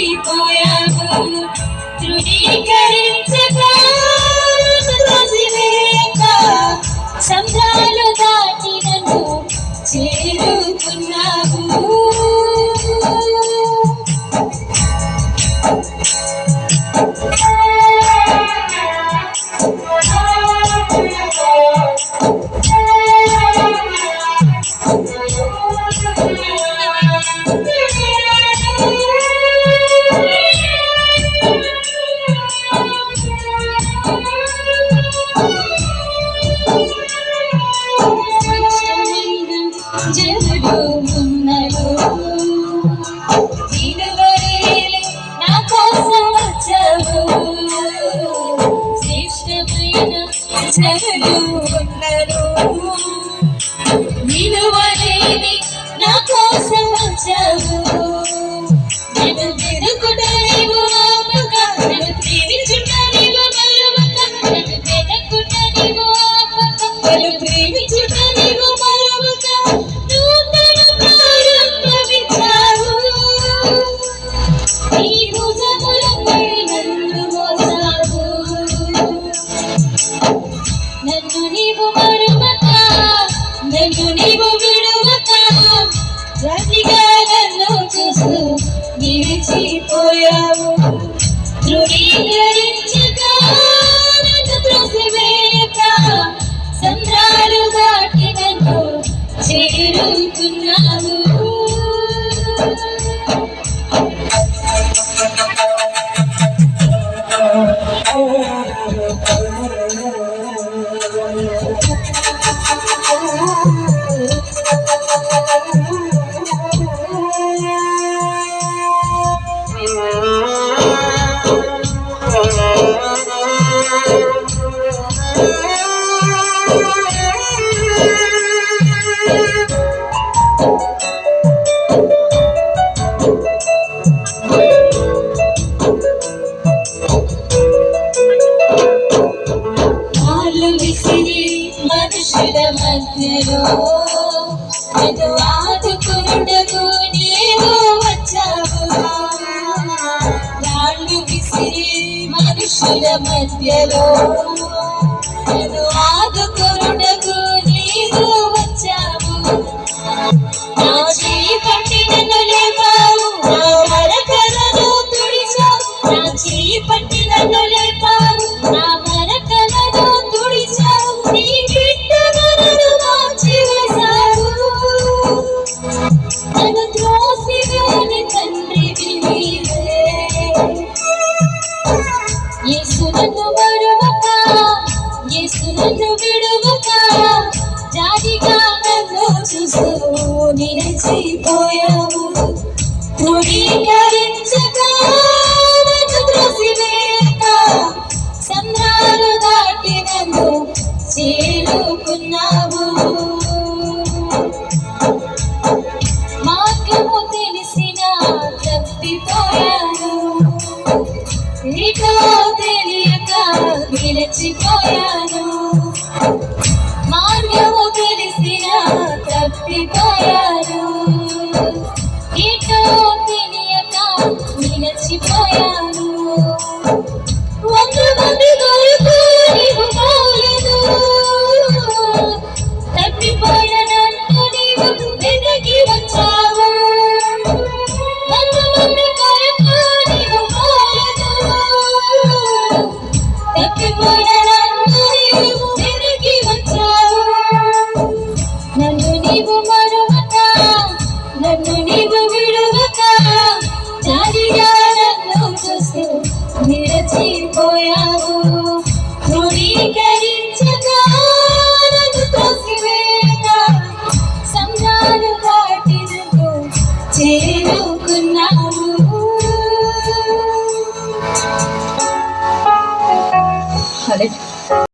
నిలిచిపోయావు ధృవీకరించగా సంద్రాలు దాటి నన్ను చేరుకున్నావు జనులు ఉన్నలు ఇరువరేలు నా కోసం వచ్చావు శ్రేష్టమైన జనులు ఉన్నలు నిలువలేని నా కోసం వచ్చావు నన్ను వెనుకుట నీవు ఆపక నన్ను ప్రేమించుట నీవు మరువక నన్ను వెనుకుట నీవు ఆపక నన్ను ప్రేమించుట నీవు మరువక నూతన ప్రారంభమిచ్చావు నీ భుజములపై నన్ను మోసావు నన్ను నీవు మరువక నన్ను నీవు విడువక రతిగా నన్ను చూస్తూ నిలిచిపోయావు ధృవీకరించగా నన్ను త్రోసివేయక సంద్రాలు దాటి నన్ను చేరుకున్నావు మనుషుల మధ్యలో నన్ను ఆదుకున్నకు నీవు వచ్చావు రాళ్ళు విసిరి మనుషుల మధ్యలో నన్ను ఆదుకున్నకు నీవు వచ్చావు నా చేయి పట్టి నన్ను లేపావు నా మరకలను తుడిచావు నా చేయి పట్టి నన్ను లేపావు నా మరకలను తుడిచావు నీ బిడ్డగా నన్ను మార్చివేశావు నన్ను త్రోసివేయని తండ్రివి నీవే యేసు నన్ను మరువక యేసు నన్ను విడువక జాలిగా నన్ను చూస్తూ నిలిచిపోయావు ధృవీకరించగా నన్ను త్రోసివేయక సంద్రాలు దాటి నన్ను చేరుకున్నావు మార్గము తెలిసిన తప్పిపోయాను నీతో తెలియక నిలిచిపోయాను మార్గము తెలిసిన తప్పిపోయాను నీతో తెలియక నిలిచిపోయాను వందమంది కొరకు నీవు పోలేదు తప్పిపోయిన నన్ను నీవు వెనక్కి వచ్చావు వందమంది కొరకు నీవు పోలేదు తప్పిపోయిన నన్ను నీవు వెనక్కి వచ్చావు నన్ను నీవు మరువక నన్ను